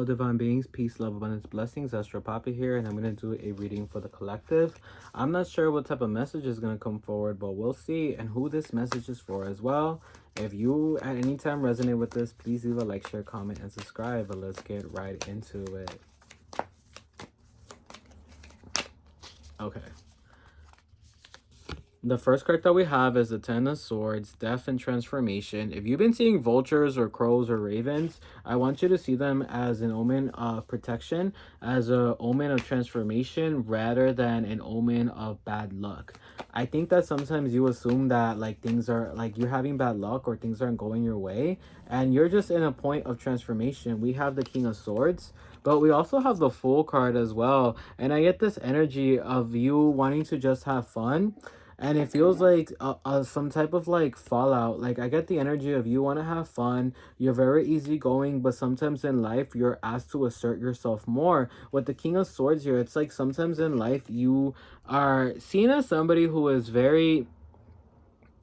Hello, divine beings, peace, love, abundance, blessings. AstroPapi here, and I'm going to do a reading for the collective. I'm not sure what type of message is going to come forward, but we'll see, and who this message is for as well. If you at any time resonate with this, please leave a like, share, comment, and subscribe. But let's get right into it. Okay. The first card that we have is the Ten of Swords, Death and Transformation. If you've been seeing vultures or crows or ravens, I want you to see them as an omen of protection, as an omen of transformation, rather than an omen of bad luck. I think that sometimes you assume that like things are like you're having bad luck or things aren't going your way, and you're just in a point of transformation. We have the King of Swords, but we also have the Fool card as well, and I get this energy of you wanting to just have fun. And it feels like some type of like fallout. Like I get the energy of you want to have fun. You're very easygoing, but sometimes in life you're asked to assert yourself more. With the King of Swords here, it's like sometimes in life you are seen as somebody who is very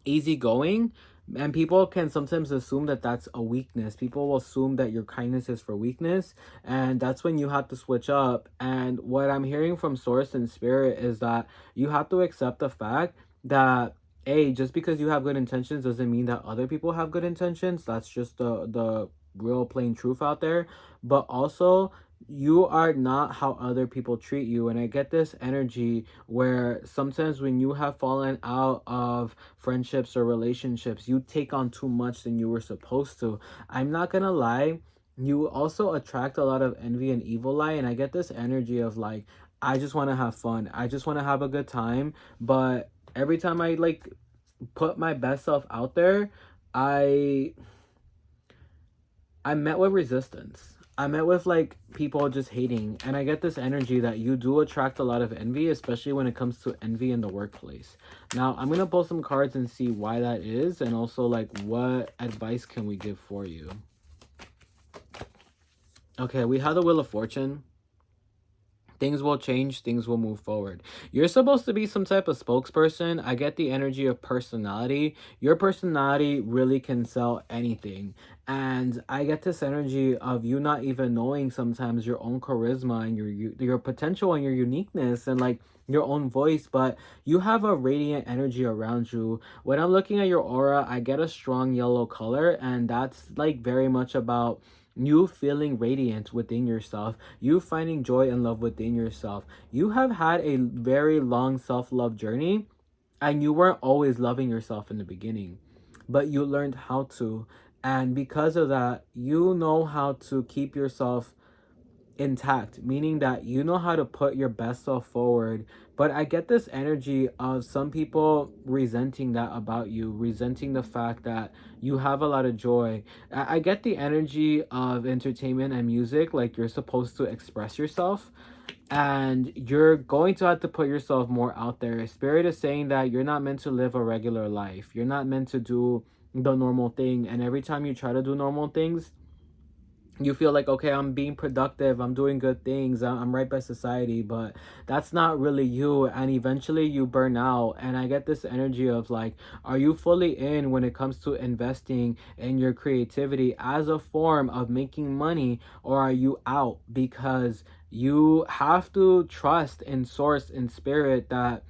easygoing, and people can sometimes assume that that's a weakness. People will assume that your kindness is for weakness, and that's when you have to switch up. And what I'm hearing from source and spirit is that you have to accept the fact that just because you have good intentions doesn't mean that other people have good intentions. That's just the real plain truth out there. But also, you are not how other people treat you. And I get this energy where sometimes when you have fallen out of friendships or relationships, you take on too much than you were supposed to. I'm not gonna lie, you also attract a lot of envy and evil eye. And I get this energy of like, I just want to have fun, I just want to have a good time, but every time I like put my best self out there, I met with resistance. I met with like people just hating, and I get this energy that you do attract a lot of envy, especially when it comes to envy in the workplace. Now, I'm going to pull some cards and see why that is, and also like what advice can we give for you. Okay, we have the Wheel of Fortune. Things will change, things will move forward. You're supposed to be some type of spokesperson. I get the energy of personality. Your personality really can sell anything. And I get this energy of you not even knowing sometimes your own charisma and your potential and your uniqueness and like your own voice, but you have a radiant energy around you. When I'm looking at your aura, I get a strong yellow color, and that's like very much about you feeling radiant within yourself, you finding joy and love within yourself. You have had a very long self-love journey, and you weren't always loving yourself in the beginning, but you learned how to. And because of that, you know how to keep yourself intact, meaning that you know how to put your best self forward. But I get this energy of some people resenting that about you, resenting the fact that you have a lot of joy. I get the energy of entertainment and music, like you're supposed to express yourself, and you're going to have to put yourself more out there. Spirit is saying that you're not meant to live a regular life, you're not meant to do the normal thing, and every time you try to do normal things, you feel like, okay, I'm being productive, I'm doing good things, I'm right by society, but that's not really you, and eventually you burn out. And I get this energy of like, are you fully in when it comes to investing in your creativity as a form of making money, or are you out because you have to trust in source and spirit that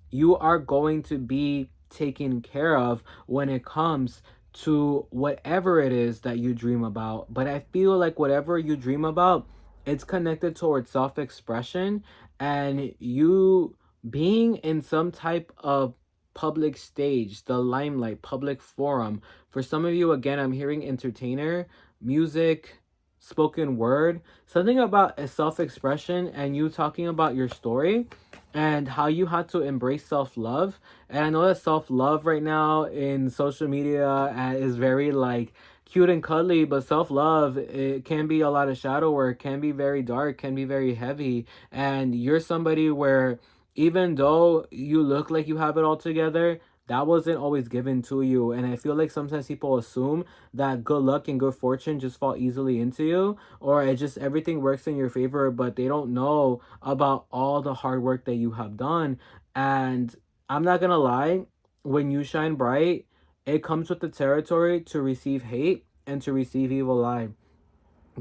you are going to be taken care of when it comes to whatever it is that you dream about. But I feel like whatever you dream about, it's connected towards self-expression and you being in some type of public stage, the limelight, public forum. For some of you, again, I'm hearing entertainer, music, spoken word, something about a self-expression, and you talking about your story and how you had to embrace self-love. And I know that self-love right now in social media is very like cute and cuddly, but self-love, it can be a lot of shadow work, can be very dark, can be very heavy. And you're somebody where even though you look like you have it all together, that wasn't always given to you. And I feel like sometimes people assume that good luck and good fortune just fall easily into you, or it just everything works in your favor, but they don't know about all the hard work that you have done. And I'm not gonna lie, when you shine bright, it comes with the territory to receive hate and to receive evil eye.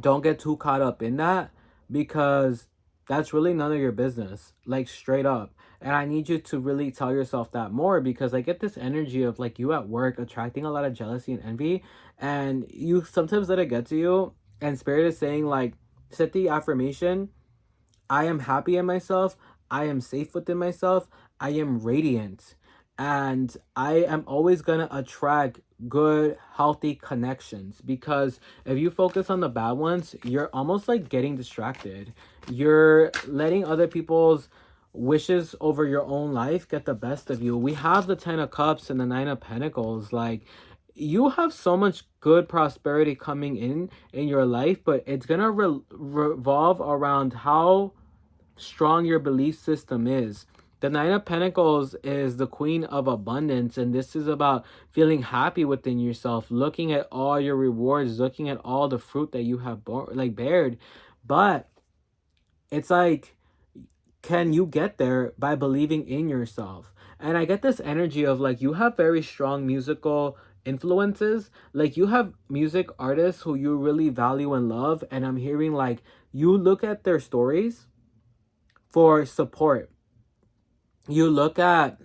Don't get too caught up in that, because that's really none of your business, like straight up. And I need you to really tell yourself that more, because I get this energy of like you at work attracting a lot of jealousy and envy, and you sometimes let it get to you. And spirit is saying like, set the affirmation: I am happy in myself. I am safe within myself. I am radiant. And I am always going to attract good, healthy connections, because if you focus on the bad ones, you're almost like getting distracted. You're letting other people's wishes over your own life get the best of you. We have the 10 of Cups and the 9 of Pentacles. Like, you have so much good prosperity coming in your life, but it's going to revolve around how strong your belief system is. The Nine of Pentacles is the Queen of Abundance, and this is about feeling happy within yourself, looking at all your rewards, looking at all the fruit that you have bared. But it's like, can you get there by believing in yourself? And I get this energy of like, you have very strong musical influences. Like, you have music artists who you really value and love, and I'm hearing like you look at their stories for support. You look at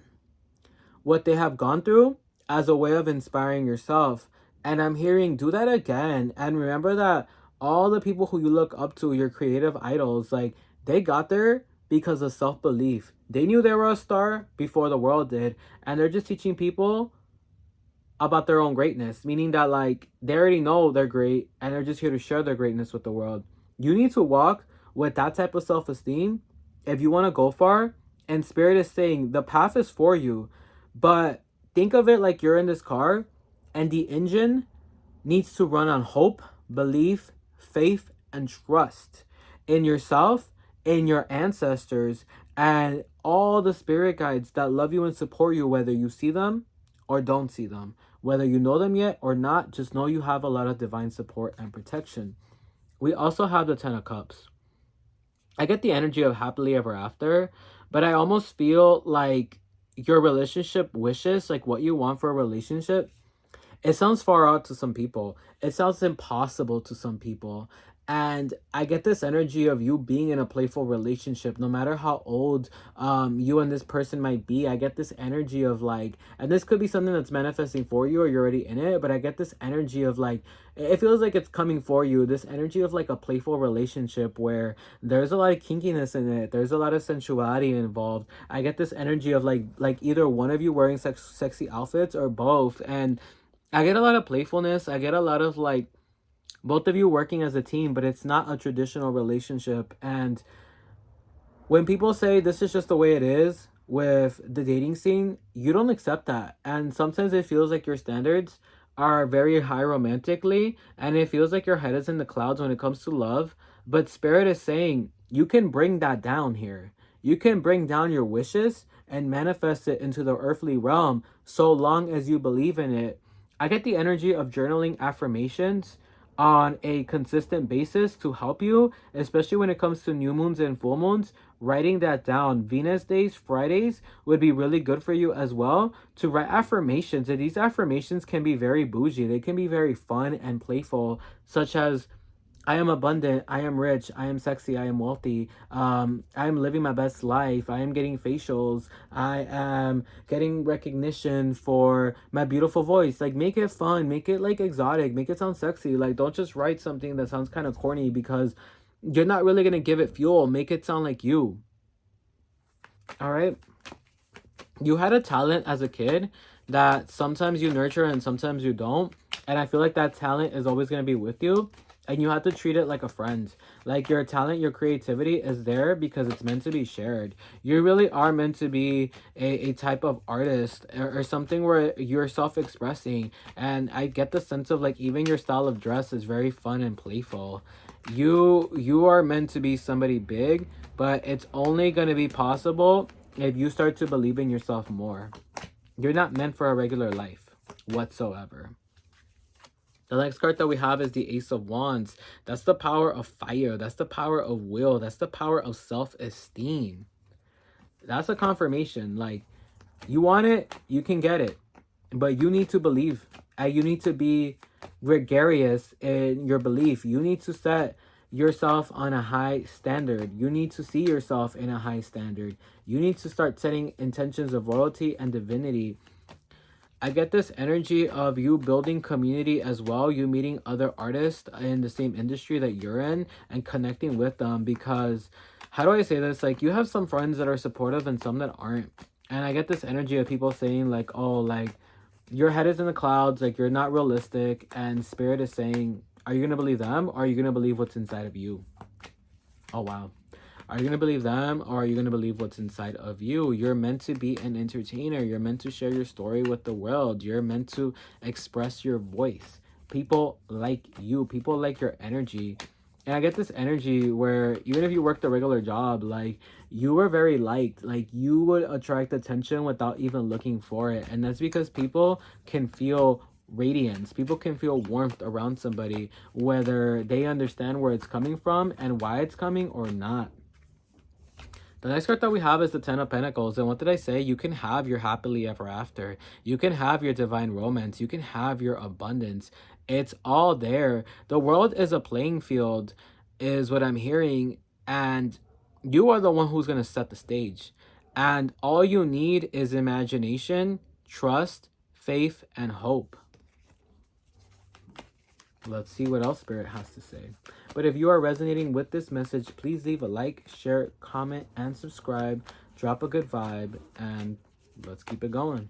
what they have gone through as a way of inspiring yourself. And I'm hearing, do that again. And remember that all the people who you look up to, your creative idols, like, they got there because of self-belief. They knew they were a star before the world did. And they're just teaching people about their own greatness, meaning that like they already know they're great and they're just here to share their greatness with the world. You need to walk with that type of self-esteem if you want to go far. And spirit is saying the path is for you, but think of it like you're in this car and the engine needs to run on hope, belief, faith, and trust in yourself, in your ancestors, and all the spirit guides that love you and support you, whether you see them or don't see them. Whether you know them yet or not, just know you have a lot of divine support and protection. We also have the 10 of Cups. I get the energy of happily ever after, but I almost feel like your relationship wishes, like what you want for a relationship, it sounds far out to some people. It sounds impossible to some people. And I get this energy of you being in a playful relationship, no matter how old you and this person might be. I get this energy of like, and this could be something that's manifesting for you or you're already in it, but I get this energy of like, it feels like it's coming for you. This energy of like a playful relationship where there's a lot of kinkiness in it. There's a lot of sensuality involved. I get this energy of like either one of you wearing sexy outfits or both. And I get a lot of playfulness. I get a lot of like both of you working as a team, but it's not a traditional relationship. And when people say this is just the way it is with the dating scene, you don't accept that. And sometimes it feels like your standards are very high romantically, and it feels like your head is in the clouds when it comes to love. But Spirit is saying you can bring that down here. You can bring down your wishes and manifest it into the earthly realm so long as you believe in it. I get the energy of journaling affirmations on a consistent basis to help you, especially when it comes to new moons and full moons. Writing that down, Venus days, Fridays would be really good for you as well to write affirmations. And these affirmations can be very bougie, they can be very fun and playful, such as I am abundant, I am rich, I am sexy, I am wealthy, I am living my best life, I am getting facials, I am getting recognition for my beautiful voice. Like, make it fun, make it like exotic, make it sound sexy. Like, don't just write something that sounds kind of corny, because you're not really going to give it fuel. Make it sound like you. All right? You had a talent as a kid that sometimes you nurture and sometimes you don't. And I feel like that talent is always going to be with you. And you have to treat it like a friend. Like, your talent, your creativity is there because it's meant to be shared. You really are meant to be a type of artist or something where you're self-expressing. And I get the sense of like even your style of dress is very fun and playful. You are meant to be somebody big, but it's only going to be possible if you start to believe in yourself more. You're not meant for a regular life whatsoever. The next card that we have is the Ace of Wands. That's the power of fire. That's the power of will. That's the power of self-esteem. That's a confirmation. Like, you want it, you can get it. But you need to believe And you need to be gregarious in your belief. You need to set yourself on a high standard. You need to see yourself in a high standard. You need to start setting intentions of royalty and divinity. I get this energy of you building community as well. You meeting other artists in the same industry that you're in and connecting with them, because how do I say this? Like, you have some friends that are supportive and some that aren't. And I get this energy of people saying like, oh, like, your head is in the clouds, like you're not realistic, and spirit is saying, are you gonna believe them, or are you gonna believe what's inside of you? Oh wow. Are you going to believe them, or are you going to believe what's inside of you? You're meant to be an entertainer. You're meant to share your story with the world. You're meant to express your voice. People like you. People like your energy. And I get this energy where even if you worked a regular job, like, you were very liked. Like, you would attract attention without even looking for it. And that's because people can feel radiance. People can feel warmth around somebody, whether they understand where it's coming from and why it's coming or not. The next card that we have is the Ten of Pentacles. And what did I say? You can have your happily ever after. You can have your divine romance. You can have your abundance. It's all there. The world is a playing field, is what I'm hearing. And you are the one who's going to set the stage. And all you need is imagination, trust, faith, and hope. Let's see what else Spirit has to say. But if you are resonating with this message, please leave a like, share, comment, and subscribe. Drop a good vibe, and let's keep it going.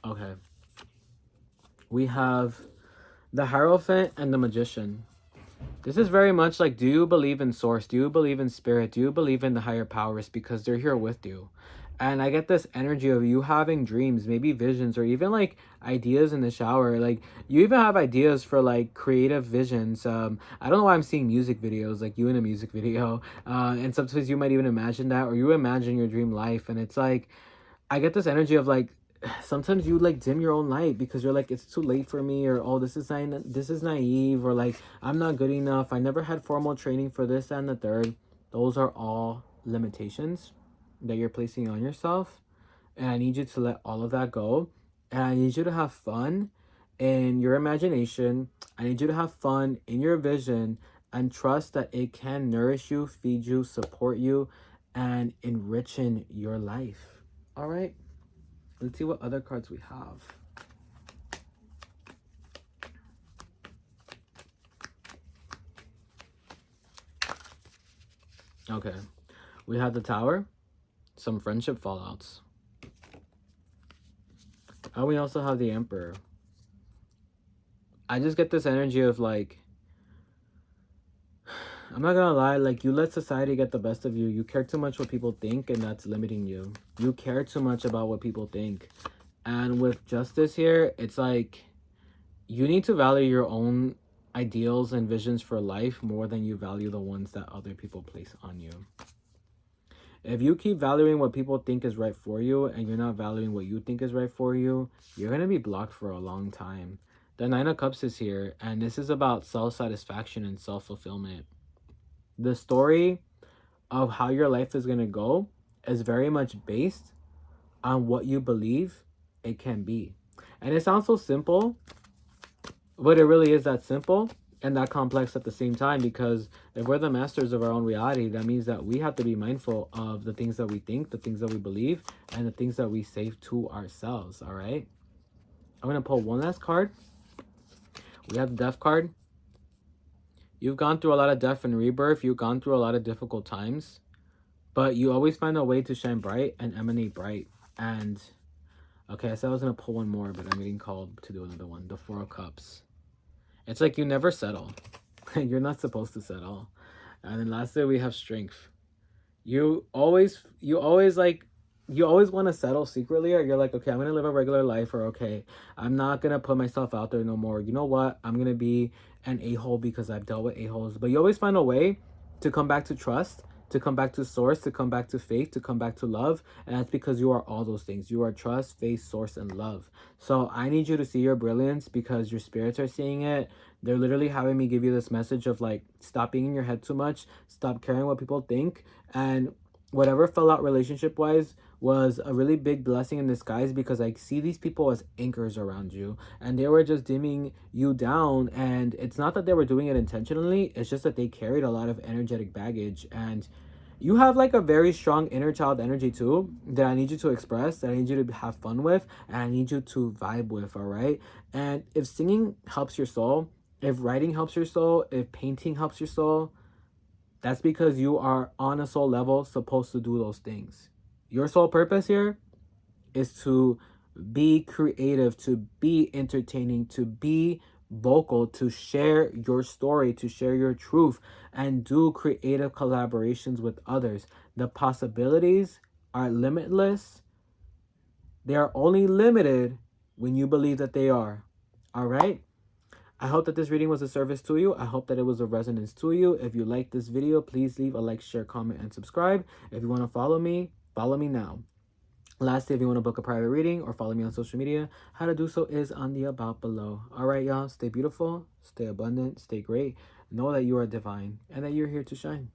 Okay. We have the Hierophant and the Magician. This is very much like, do you believe in Source? Do you believe in Spirit? Do you believe in the higher powers? Because they're here with you. And I get this energy of you having dreams, maybe visions, or even like ideas in the shower. Like, you even have ideas for like creative visions. I don't know why I'm seeing music videos, like you in a music video. And sometimes you might even imagine that, or you imagine your dream life. And it's like, I get this energy of like, sometimes you like dim your own light because you're like, it's too late for me, or oh, this is naive, or like, I'm not good enough. I never had formal training for this and the third. Those are all limitations that you're placing on yourself, and I need you to let all of that go. And I need you to have fun in your imagination. I need you to have fun in your vision, and trust that it can nourish you, feed you, support you, and enrichen your life. All right, let's see what other cards we have. Okay, we have the Tower, some friendship fallouts. And we also have the Emperor. I just get this energy of like, I'm not gonna lie, like, you let society get the best of you. You care too much what people think, and that's limiting you. You care too much about what people think. And with Justice here, it's like, you need to value your own ideals and visions for life more than you value the ones that other people place on you. If you keep valuing what people think is right for you, and you're not valuing what you think is right for you, you're going to be blocked for a long time. The Nine of Cups is here, and this is about self-satisfaction and self-fulfillment. The story of how your life is going to go is very much based on what you believe it can be. And it sounds so simple, but it really is that simple and that complex at the same time, because if we're the masters of our own reality, that means that we have to be mindful of the things that we think, the things that we believe, and the things that we say to ourselves. All right, I'm going to pull one last card. We have the Death card. You've gone through a lot of death and rebirth. You've gone through a lot of difficult times, but you always find a way to shine bright and emanate bright. And okay, I said I was going to pull one more, but I'm getting called to do another one. The Four of Cups. It's like you never settle. You're not supposed to settle. And then lastly, we have Strength. You always want to settle secretly, or you're like, okay, I'm going to live a regular life, or okay, I'm not going to put myself out there no more. You know what? I'm going to be an a-hole because I've dealt with a-holes. But you always find a way to come back to trust, to come back to source, to come back to faith, to come back to love. And that's because you are all those things. You are trust, faith, source, and love. So I need you to see your brilliance, because your spirits are seeing it. They're literally having me give you this message of like, stop being in your head too much, stop caring what people think, and whatever fell out relationship wise, was a really big blessing in disguise, because I see these people as anchors around you, and they were just dimming you down. And it's not that they were doing it intentionally, it's just that they carried a lot of energetic baggage. And you have like a very strong inner child energy too, that I need you to express, that I need you to have fun with, and I need you to vibe with, all right? And if singing helps your soul, if writing helps your soul, if painting helps your soul, that's because you are on a soul level supposed to do those things. Your sole purpose here is to be creative, to be entertaining, to be vocal, to share your story, to share your truth, and do creative collaborations with others. The possibilities are limitless. They are only limited when you believe that they are. All right? I hope that this reading was a service to you. I hope that it was a resonance to you. If you like this video, please leave a like, share, comment, and subscribe. If you want to follow me now. Lastly, if you want to book a private reading or follow me on social media, how to do so is on the about below. All right, y'all. Stay beautiful, stay abundant, stay great. Know that you are divine and that you're here to shine.